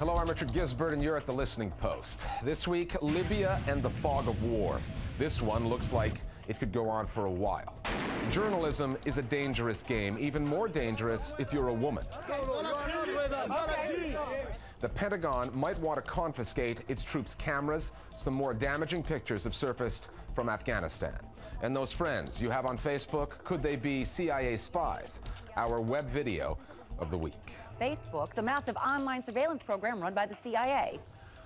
Hello, I'm Richard Gisbert, and you're at The Listening Post. This week, Libya and the fog of war. This one looks like it could go on for a while. Journalism is a dangerous game, even more dangerous if you're a woman. The Pentagon might want to confiscate its troops' cameras. Some more damaging pictures have surfaced from Afghanistan. And those friends you have on Facebook, could they be CIA spies? Our web video of the week. Facebook, the massive online surveillance program run by the CIA.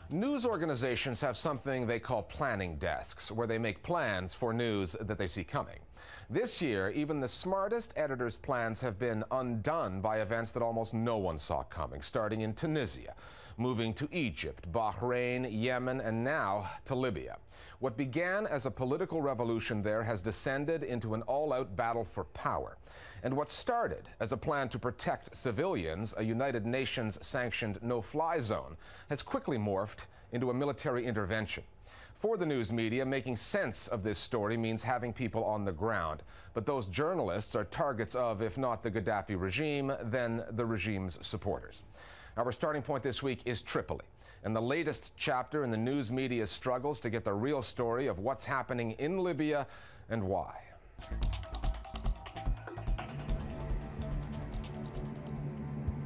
News organizations have something they call planning desks, where they make plans for news that they see coming. This year, even the smartest editors' plans have been undone by events that almost no one saw coming, starting in Tunisia, moving to Egypt, Bahrain, Yemen, and now to Libya. What began as a political revolution there has descended into an all-out battle for power. And what started as a plan to protect civilians, a United Nations-sanctioned no-fly zone, has quickly morphed into a military intervention. For the news media, making sense of this story means having people on the ground. But those journalists are targets of, if not the Gaddafi regime, then the regime's supporters. Our starting point this week is Tripoli, and the latest chapter in the news media's struggles to get the real story of what's happening in Libya and why.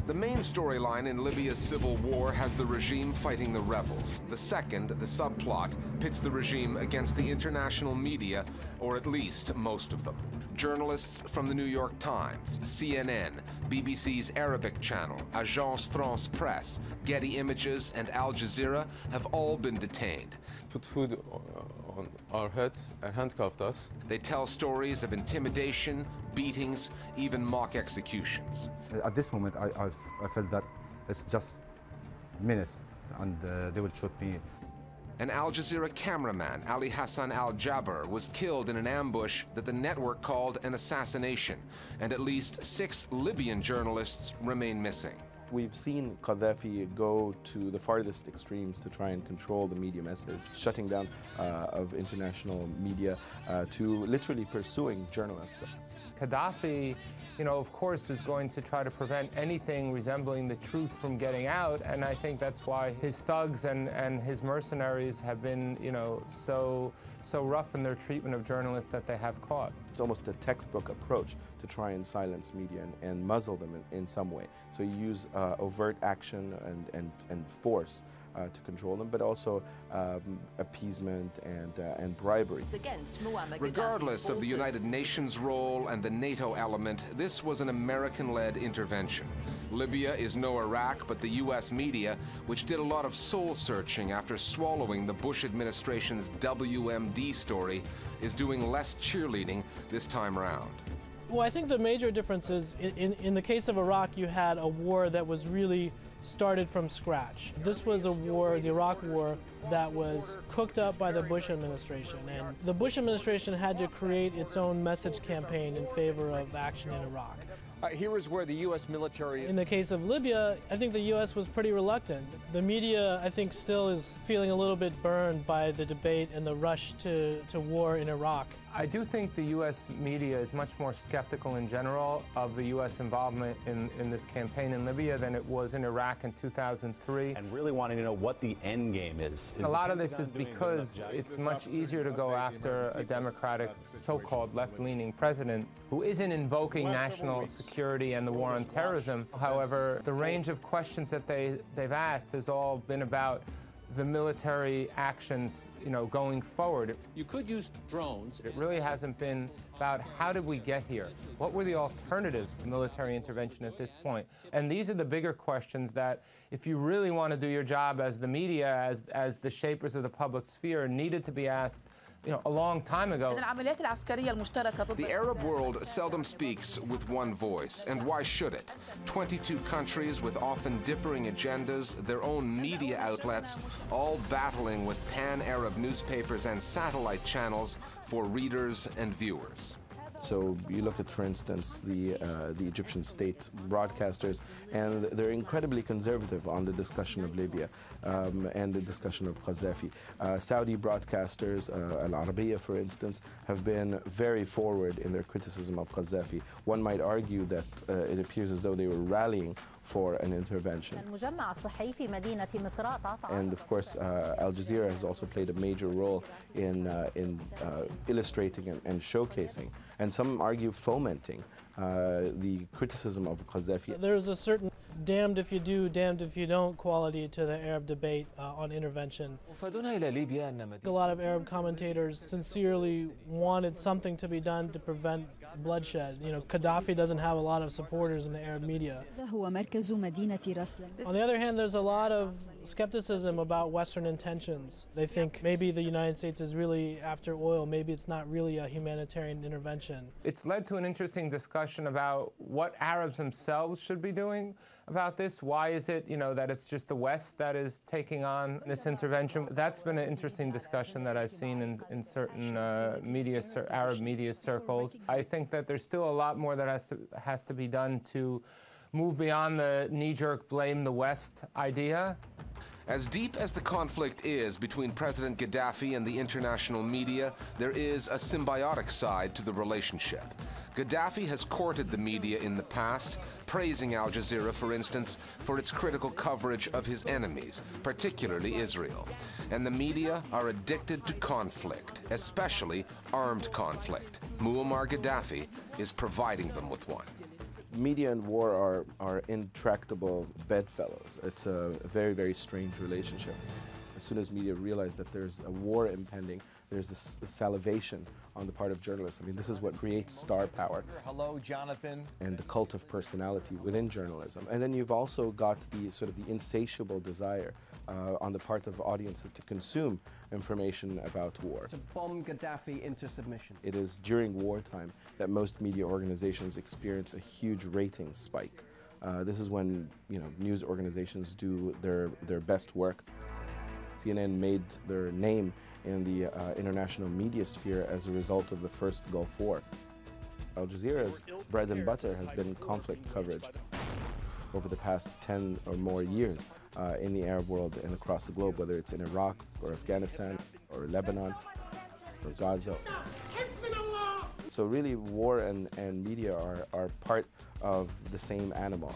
The main storyline in Libya's civil war has the regime fighting the rebels. The second, the subplot, pits the regime against the international media, or at least most of them. Journalists from the New York Times, CNN, BBC's Arabic channel, Agence France Presse, Getty Images, and Al Jazeera have all been detained. Put food on our heads and handcuffed us. They tell stories of intimidation, beatings, even mock executions. At this moment, I felt that it's just minutes and they would shoot me. An Al Jazeera cameraman, Ali Hassan al-Jaber, was killed in an ambush that the network called an assassination, and at least 6 Libyan journalists remain missing. We've seen Gaddafi go to the farthest extremes to try and control the media message, shutting down of international media to literally pursuing journalists. Gaddafi, of course, is going to try to prevent anything resembling the truth from getting out, and I think that's why his thugs and his mercenaries have been, so rough in their treatment of journalists that they have caught. It's almost a textbook approach to try and silence media and muzzle them in some way. So you use overt action and force to control them, but also appeasement and bribery. Regardless of the United Nations role and the NATO element, this was an American-led intervention. Libya is no Iraq, but the U.S. media, which did a lot of soul-searching after swallowing the Bush administration's WMD story, is doing less cheerleading this time around. Well, I think the major difference is in the case of Iraq, you had a war that was really started from scratch. This was a war, the Iraq War, that was cooked up by the Bush administration. And the Bush administration had to create its own message campaign in favor of action in Iraq. Here is where the U.S. military is. In the case of Libya, I think the U.S. was pretty reluctant. The media, I think, still is feeling a little bit burned by the debate and the rush to war in Iraq. I do think the U.S. media is much more skeptical in general of the U.S. involvement in this campaign in Libya than it was in Iraq in 2003. And really wanting to know what the end game is. A lot of this is because it's much easier to go after a Democratic, so-called left-leaning president who isn't invoking national security and the war on terrorism. However, the range of questions that they've asked has all been about the military actions, going forward. You could use drones. It really hasn't been about how did we get here? What were the alternatives to military intervention at this point? And these are the bigger questions that, if you really want to do your job as the media, as the shapers of the public sphere, needed to be asked a long time ago. The Arab world seldom speaks with one voice, and why should it? 22 countries with often differing agendas, their own media outlets, all battling with pan-Arab newspapers and satellite channels for readers and viewers. So you look at, for instance, the Egyptian state broadcasters, and they're incredibly conservative on the discussion of Libya and the discussion of Gaddafi. Saudi broadcasters, Al Arabiya, for instance, have been very forward in their criticism of Gaddafi. One might argue that it appears as though they were rallying for an intervention. And of course, Al Jazeera has also played a major role in illustrating and showcasing, and some argue fomenting, the criticism of Qaddafi. There's a certain damned if you do, damned if you don't quality to the Arab debate on intervention. A lot of Arab commentators sincerely wanted something to be done to prevent bloodshed. You know, Gaddafi doesn't have a lot of supporters in the Arab media. On the other hand, there's a lot of skepticism about Western intentions. They think maybe the United States is really after oil, maybe it's not really a humanitarian intervention. It's led to an interesting discussion about what Arabs themselves should be doing about this. Why is it, that it's just the West that is taking on this intervention? That's been an interesting discussion that I've seen in certain Arab media circles. I think that there's still a lot more that has to be done to move beyond the knee-jerk blame the West idea. As deep as the conflict is between President Gaddafi and the international media, there is a symbiotic side to the relationship. Gaddafi has courted the media in the past, praising Al Jazeera, for instance, for its critical coverage of his enemies, particularly Israel. And the media are addicted to conflict, especially armed conflict. Muammar Gaddafi is providing them with one. Media and war are intractable bedfellows. It's a very, very strange relationship. As soon as media realize that there's a war impending, there's this salivation on the part of journalists. I mean, this is what creates star power. Hello, Jonathan. And the cult of personality within journalism. And then you've also got the sort of the insatiable desire on the part of audiences to consume information about war. To bomb Gaddafi into submission. It is during wartime that most media organizations experience a huge rating spike. This is when news organizations do their best work. CNN made their name in the international media sphere as a result of the first Gulf War. Al Jazeera's bread and butter has been conflict coverage over the past 10 or more years in the Arab world and across the globe, whether it's in Iraq or Afghanistan or Lebanon or Gaza. So really, war and media are part of the same animal.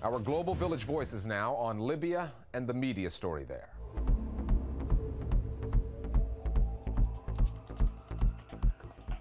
Our Global Village Voice is now on Libya and the media story there.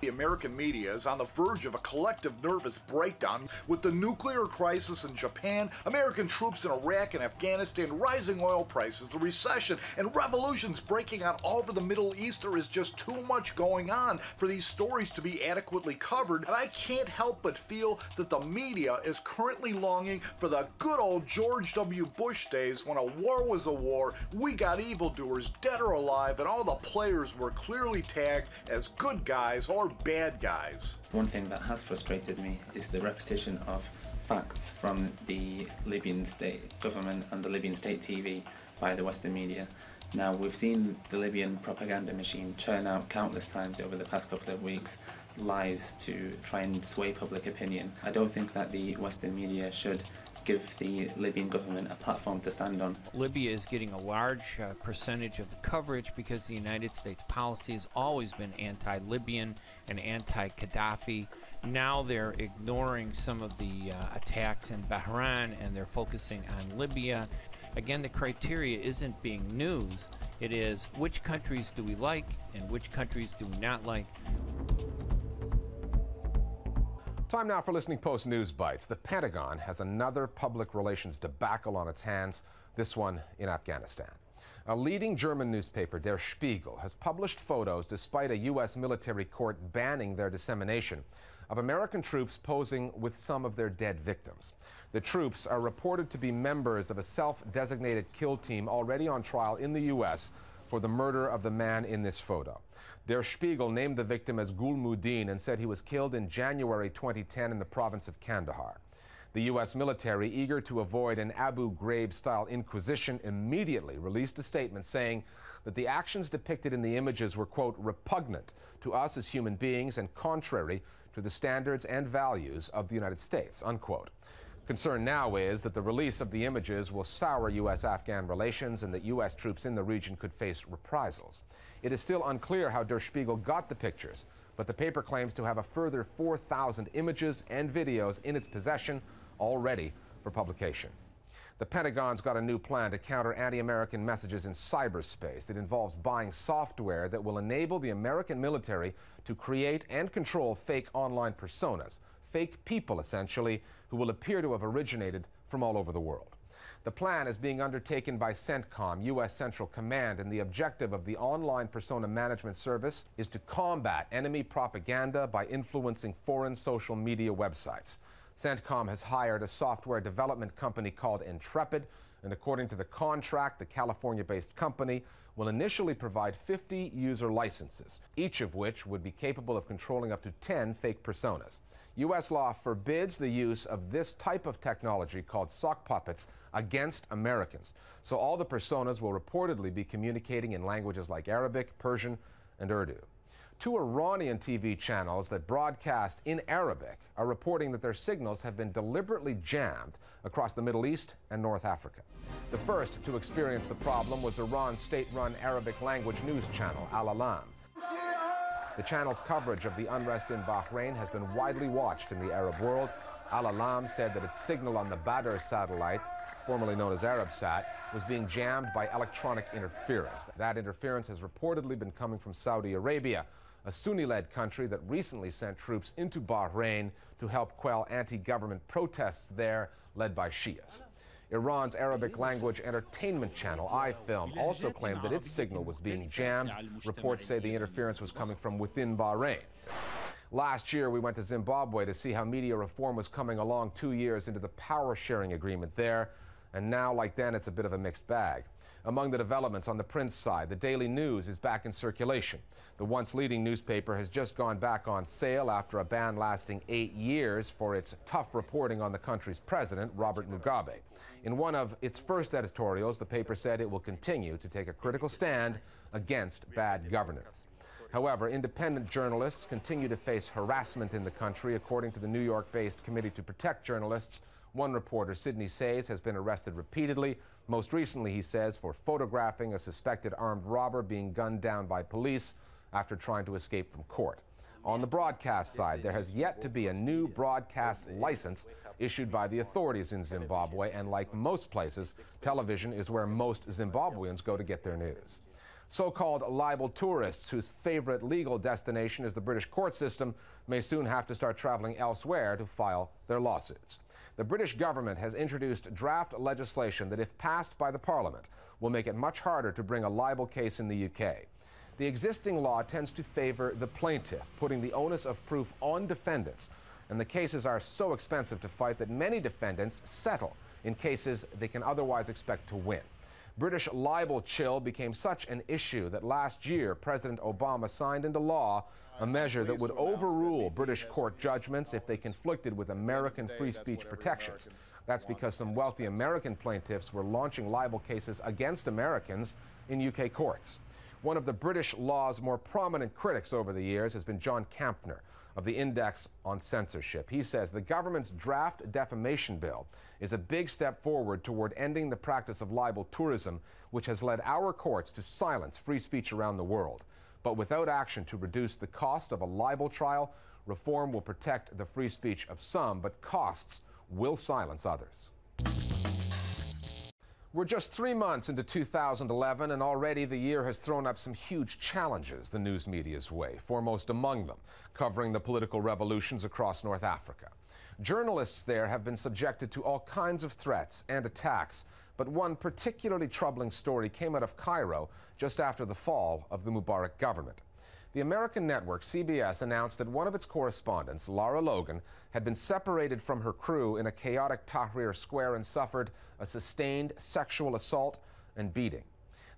The American media is on the verge of a collective nervous breakdown with the nuclear crisis in Japan, American troops in Iraq and Afghanistan, rising oil prices, the recession, and revolutions breaking out all over the Middle East. There is just too much going on for these stories to be adequately covered, and I can't help but feel that the media is currently longing for the good old George W. Bush days when a war was a war, we got evildoers dead or alive, and all the players were clearly tagged as good guys or bad guys. One thing that has frustrated me is the repetition of facts from the Libyan state government and the Libyan state TV by the Western media. Now, we've seen the Libyan propaganda machine churn out countless times over the past couple of weeks lies to try and sway public opinion. I don't think that the Western media should give the Libyan government a platform to stand on. Libya is getting a large percentage of the coverage because the United States policy has always been anti-Libyan and anti-Gaddafi. Now they're ignoring some of the attacks in Bahrain and they're focusing on Libya. Again, the criteria isn't being news. It is which countries do we like and which countries do we not like. Time now for Listening Post News Bites. The Pentagon has another public relations debacle on its hands, this one in Afghanistan. A leading German newspaper, Der Spiegel, has published photos, despite a U.S. military court banning their dissemination, of American troops posing with some of their dead victims. The troops are reported to be members of a self-designated kill team already on trial in the U.S. for the murder of the man in this photo. Der Spiegel named the victim as Gul Muddin and said he was killed in January 2010 in the province of Kandahar. The U.S. military, eager to avoid an Abu Ghraib-style inquisition, immediately released a statement saying that the actions depicted in the images were, quote, repugnant to us as human beings and contrary to the standards and values of the United States, unquote. Concern now is that the release of the images will sour U.S.-Afghan relations and that U.S. troops in the region could face reprisals. It is still unclear how Der Spiegel got the pictures, but the paper claims to have a further 4,000 images and videos in its possession, all ready for publication. The Pentagon's got a new plan to counter anti-American messages in cyberspace. It involves buying software that will enable the American military to create and control fake online personas, fake people essentially, who will appear to have originated from all over the world. The plan is being undertaken by CENTCOM, U.S. Central Command, and the objective of the online persona management service is to combat enemy propaganda by influencing foreign social media websites. CENTCOM has hired a software development company called Intrepid, and according to the contract, the California-based company will initially provide 50 user licenses, each of which would be capable of controlling up to 10 fake personas. U.S. law forbids the use of this type of technology called sock puppets against Americans, so all the personas will reportedly be communicating in languages like Arabic, Persian, and Urdu. Two Iranian TV channels that broadcast in Arabic are reporting that their signals have been deliberately jammed across the Middle East and North Africa. The first to experience the problem was Iran's state-run Arabic language news channel, Al Alam. The channel's coverage of the unrest in Bahrain has been widely watched in the Arab world. Al Alam said that its signal on the Badr satellite, formerly known as Arabsat, was being jammed by electronic interference. That interference has reportedly been coming from Saudi Arabia, a Sunni-led country that recently sent troops into Bahrain to help quell anti-government protests there, led by Shias. Iran's Arabic language entertainment channel, iFilm, also claimed that its signal was being jammed. Reports say the interference was coming from within Bahrain. Last year, we went to Zimbabwe to see how media reform was coming along 2 years into the power-sharing agreement there. And now, like then, it's a bit of a mixed bag. Among the developments on the Prince side, the Daily News is back in circulation. The once leading newspaper has just gone back on sale after a ban lasting 8 years for its tough reporting on the country's president, Robert Mugabe. In one of its first editorials, the paper said it will continue to take a critical stand against bad governance. However, independent journalists continue to face harassment in the country, according to the New York-based Committee to Protect Journalists. One reporter, Sidney Says, has been arrested repeatedly. Most recently, he says, for photographing a suspected armed robber being gunned down by police after trying to escape from court. On the broadcast side, there has yet to be a new broadcast license issued by the authorities in Zimbabwe, and like most places, television is where most Zimbabweans go to get their news. So-called libel tourists whose favorite legal destination is the British court system may soon have to start traveling elsewhere to file their lawsuits. The British government has introduced draft legislation that, if passed by the Parliament, will make it much harder to bring a libel case in the UK. The existing law tends to favor the plaintiff, putting the onus of proof on defendants, and the cases are so expensive to fight that many defendants settle in cases they can otherwise expect to win. British libel chill became such an issue that last year President Obama signed into law a measure that would overrule British court judgments if they conflicted with American free speech protections. That's because some wealthy American plaintiffs were launching libel cases against Americans in UK courts. One of the British law's more prominent critics over the years has been John Campner of the Index on Censorship. He says the government's draft defamation bill is a big step forward toward ending the practice of libel tourism, which has led our courts to silence free speech around the world. But without action to reduce the cost of a libel trial, reform will protect the free speech of some, but costs will silence others. We're just 3 months into 2011, and already the year has thrown up some huge challenges the news media's way, foremost among them, covering the political revolutions across North Africa. Journalists there have been subjected to all kinds of threats and attacks, but one particularly troubling story came out of Cairo just after the fall of the Mubarak government. The American network CBS announced that one of its correspondents, Lara Logan, had been separated from her crew in a chaotic Tahrir Square and suffered a sustained sexual assault and beating.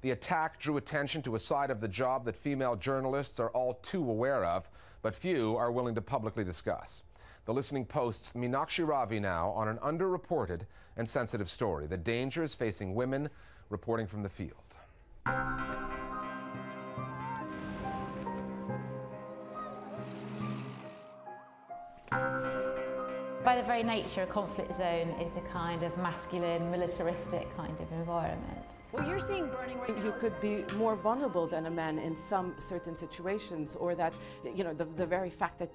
The attack drew attention to a side of the job that female journalists are all too aware of, but few are willing to publicly discuss. The Listening Post's Meenakshi Ravi now on an underreported and sensitive story, the dangers facing women, reporting from the field. by their very nature, a conflict zone is a kind of masculine, militaristic kind of environment. Well, you're seeing burning right now. You could be more vulnerable than a man in some certain situations, or that, you know, the very fact that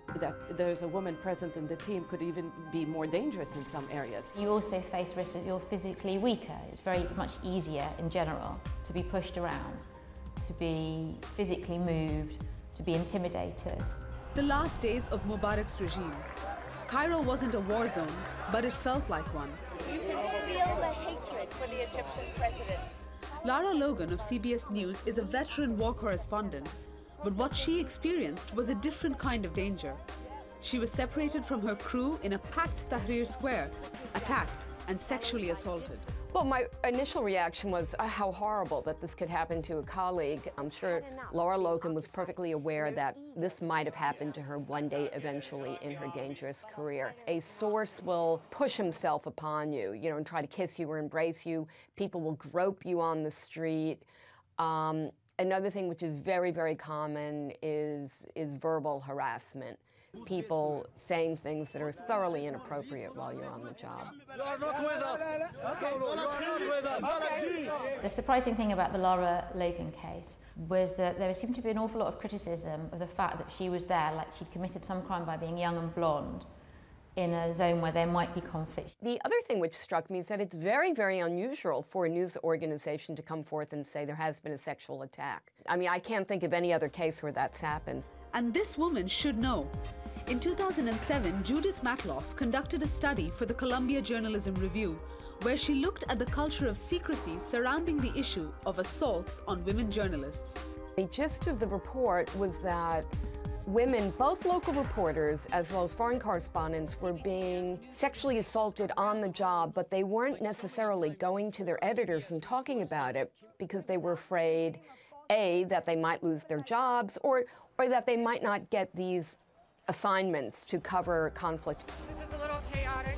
there's a woman present in the team could even be more dangerous in some areas. You also face risk that you're physically weaker. It's very much easier in general to be pushed around, to be physically moved, to be intimidated. The last days of Mubarak's regime. Cairo wasn't a war zone, but it felt like one. You can feel the hatred for the Egyptian president. Lara Logan of CBS News is a veteran war correspondent, but what she experienced was a different kind of danger. She was separated from her crew in a packed Tahrir Square, attacked and sexually assaulted. Well, my initial reaction was how horrible that this could happen to a colleague. I'm sure Lara Logan was perfectly aware that this might have happened to her one day eventually in her dangerous career. A source will push himself upon you, you know, and try to kiss you or embrace you. People will grope you on the street. Another thing which is very, very common is verbal harassment. People saying things that are thoroughly inappropriate while you're on the job. You are not with us. Okay, you are not with us. Okay. The surprising thing about the Lara Logan case was that there seemed to be an awful lot of criticism of the fact that she was there, like she'd committed some crime by being young and blonde, in a zone where there might be conflict. The other thing which struck me is that it's very, very unusual for a news organization to come forth and say there has been a sexual attack. I mean, I can't think of any other case where that's happened. And this woman should know. In 2007, Judith Matloff conducted a study for the Columbia Journalism Review, where she looked at the culture of secrecy surrounding the issue of assaults on women journalists. The gist of the report was that women, both local reporters as well as foreign correspondents, were being sexually assaulted on the job, but they weren't necessarily going to their editors and talking about it because they were afraid, A, that they might lose their jobs, or that they might not get these assignments to cover conflict. This is a little chaotic.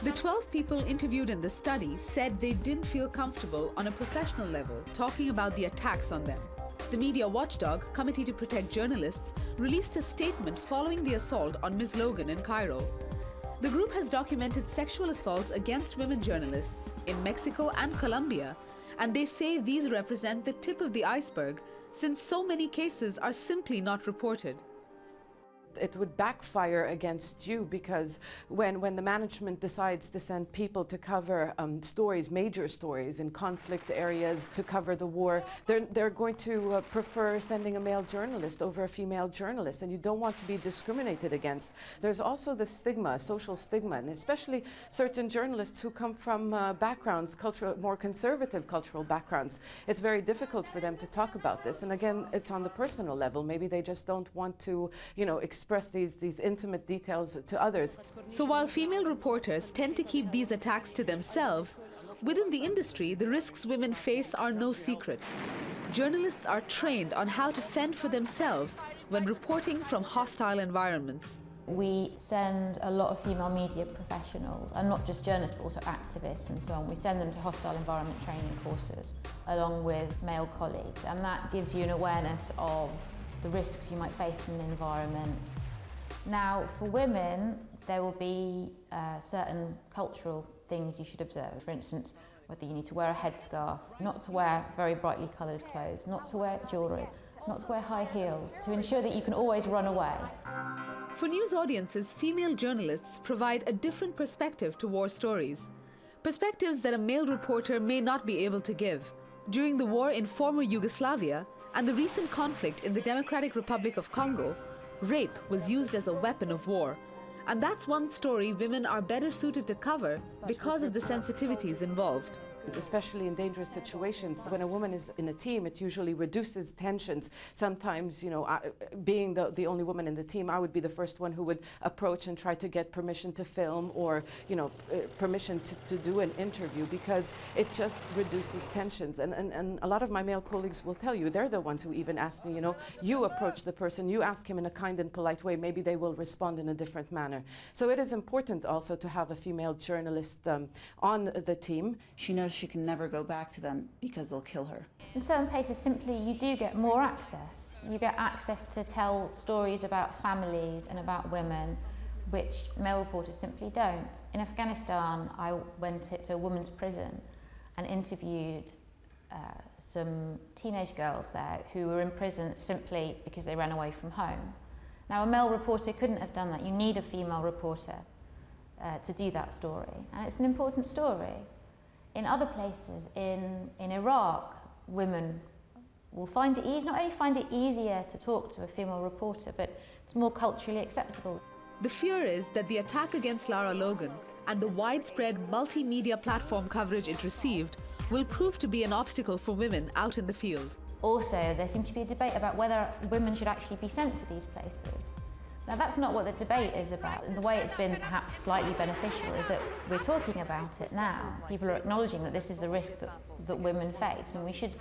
The 12 people interviewed in the study said they didn't feel comfortable on a professional level talking about the attacks on them. The media watchdog, Committee to Protect Journalists, released a statement following the assault on Ms. Logan in Cairo. The group has documented sexual assaults against women journalists in Mexico and Colombia, and they say these represent the tip of the iceberg, since so many cases are simply not reported. It would backfire against you, because when the management decides to send people to cover stories, major stories in conflict areas, to cover the war, they're going to prefer sending a male journalist over a female journalist, and you don't want to be discriminated against. There's also the stigma, social stigma, and especially certain journalists who come from backgrounds, more conservative cultural backgrounds. It's very difficult for them to talk about this, and again, it's on the personal level. Maybe they just don't want to, you know, express these intimate details to others. So while female reporters tend to keep these attacks to themselves, within the industry, the risks women face are no secret. Journalists are trained on how to fend for themselves when reporting from hostile environments. We send a lot of female media professionals, and not just journalists, but also activists and so on. We send them to hostile environment training courses along with male colleagues, and that gives you an awareness of the risks you might face in an environment. Now, for women, there will be certain cultural things you should observe. For instance, whether you need to wear a headscarf, not to wear very brightly coloured clothes, not to wear jewellery, not to wear high heels, to ensure that you can always run away. For news audiences, female journalists provide a different perspective to war stories. Perspectives that a male reporter may not be able to give. During the war in former Yugoslavia and the recent conflict in the Democratic Republic of Congo, rape was used as a weapon of war. And that's one story women are better suited to cover because of the sensitivities involved. Especially in dangerous situations, when a woman is in a team, it usually reduces tensions. Sometimes, you know, being the only woman in the team, I would be the first one who would approach and try to get permission to film, or, you know, permission to do an interview, because it just reduces tensions. And a lot of my male colleagues will tell you, they're the ones who even ask me, you know, you approach the person, you ask him in a kind and polite way, maybe they will respond in a different manner. So it is important also to have a female journalist on the team. She knows she can never go back to them because they'll kill her. In certain places, simply you do get more access. You get access to tell stories about families and about women which male reporters simply don't. In Afghanistan, I went to a women's prison and interviewed some teenage girls there who were in prison simply because they ran away from home. Now, a male reporter couldn't have done that. You need a female reporter to do that story, and it's an important story. In other places, in Iraq, women will find it easy, not only find it easier to talk to a female reporter, but it's more culturally acceptable. The fear is that the attack against Lara Logan and the widespread multimedia platform coverage it received will prove to be an obstacle for women out in the field. Also, there seems to be a debate about whether women should actually be sent to these places. Now, that's not what the debate is about. And the way it's been perhaps slightly beneficial is that we're talking about it now. People are acknowledging that this is the risk that women face, and we should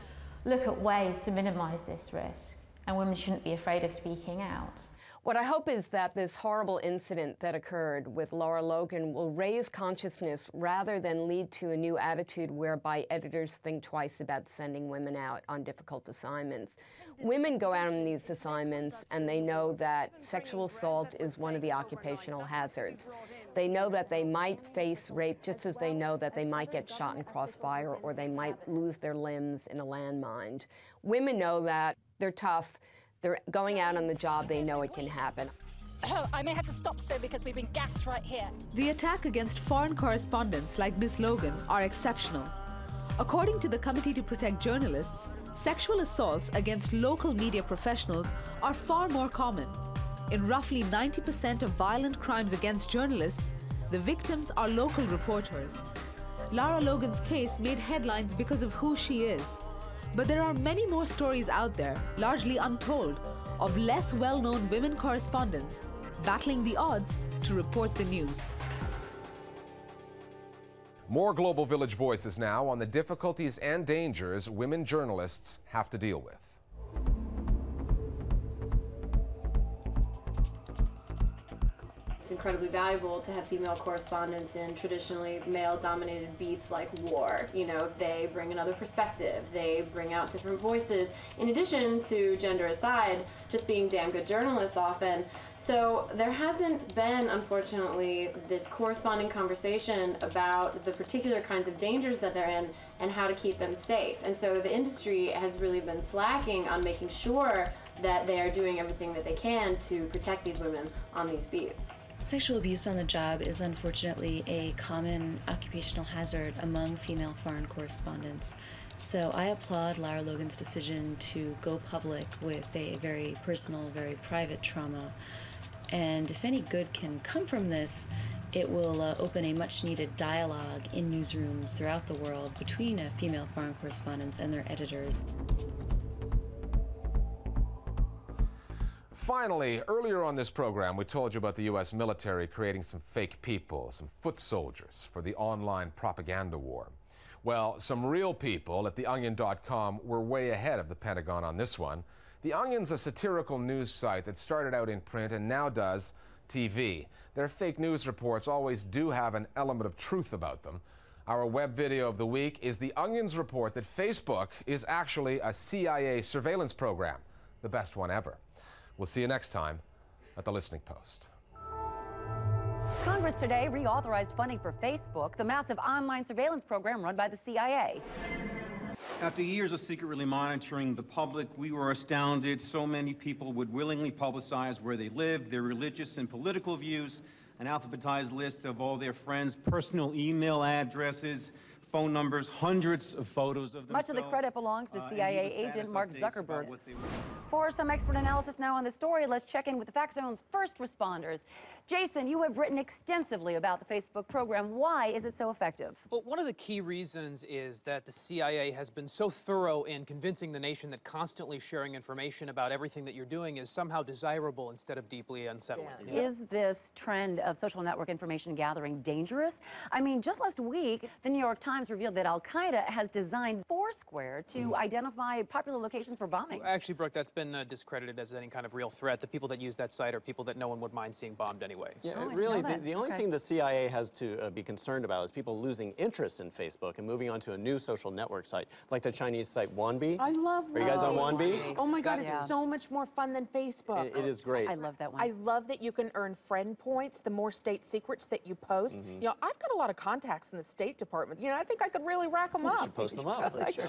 look at ways to minimize this risk. And women shouldn't be afraid of speaking out. What I hope is that this horrible incident that occurred with Lara Logan will raise consciousness rather than lead to a new attitude whereby editors think twice about sending women out on difficult assignments. Women go out on these assignments and they know that sexual assault is one of the occupational hazards. They know that they might face rape just as they know that they might get shot in crossfire or they might lose their limbs in a landmine. Women know that they're tough. They're going out on the job, they know it can happen. Oh, I may have to stop soon because we've been gassed right here. The attack against foreign correspondents like Ms. Logan are exceptional. According to the Committee to Protect Journalists, sexual assaults against local media professionals are far more common. In roughly 90% of violent crimes against journalists, the victims are local reporters. Lara Logan's case made headlines because of who she is. But there are many more stories out there, largely untold, of less well-known women correspondents battling the odds to report the news. More Global Village voices now on the difficulties and dangers women journalists have to deal with. It's incredibly valuable to have female correspondents in traditionally male-dominated beats like war. You know, they bring another perspective. They bring out different voices, in addition to, gender aside, just being damn good journalists often. So there hasn't been, unfortunately, this corresponding conversation about the particular kinds of dangers that they're in and how to keep them safe. And so the industry has really been slacking on making sure that they are doing everything that they can to protect these women on these beats. Sexual abuse on the job is unfortunately a common occupational hazard among female foreign correspondents. So I applaud Lara Logan's decision to go public with a very personal, very private trauma. And if any good can come from this, it will open a much-needed dialogue in newsrooms throughout the world between female foreign correspondents and their editors. Finally, earlier on this program, we told you about the U.S. military creating some fake people, some foot soldiers for the online propaganda war. Well, some real people at theonion.com were way ahead of the Pentagon on this one. The Onion's a satirical news site that started out in print and now does TV. Their fake news reports always do have an element of truth about them. Our web video of the week is The Onion's report that Facebook is actually a CIA surveillance program, the best one ever. We'll see you next time at The Listening Post. Congress today reauthorized funding for Facebook, the massive online surveillance program run by the CIA. After years of secretly monitoring the public, we were astounded so many people would willingly publicize where they live, their religious and political views, an alphabetized list of all their friends' personal email addresses, phone numbers, hundreds of photos of themselves. Much of the credit belongs to CIA agent Mark Zuckerberg. For some expert analysis now on the story, let's check in with the Fact Zone's first responders. Jason, you have written extensively about the Facebook program. Why is it so effective? Well, one of the key reasons is that the CIA has been so thorough in convincing the nation that constantly sharing information about everything that you're doing is somehow desirable instead of deeply unsettling. Yeah. Is this trend of social network information gathering dangerous? I mean, just last week, the New York Times Times revealed that Al-Qaeda has designed Foursquare to identify popular locations for bombing. Actually, Brooke, that's been discredited as any kind of real threat. The people that use that site are people that no one would mind seeing bombed anyway. Yeah, So. really, the only thing the CIA has to be concerned about is people losing interest in Facebook and moving on to a new social network site, like the Chinese site Wanbi. I love Wanbi. Are you guys on Wanbi? Oh my God, it's so much more fun than Facebook. It is great. I love that one. I love that you can earn friend points the more state secrets that you post. You know, I've got a lot of contacts in the State Department. You know, I think I could really rack them up. You should post them up. I should.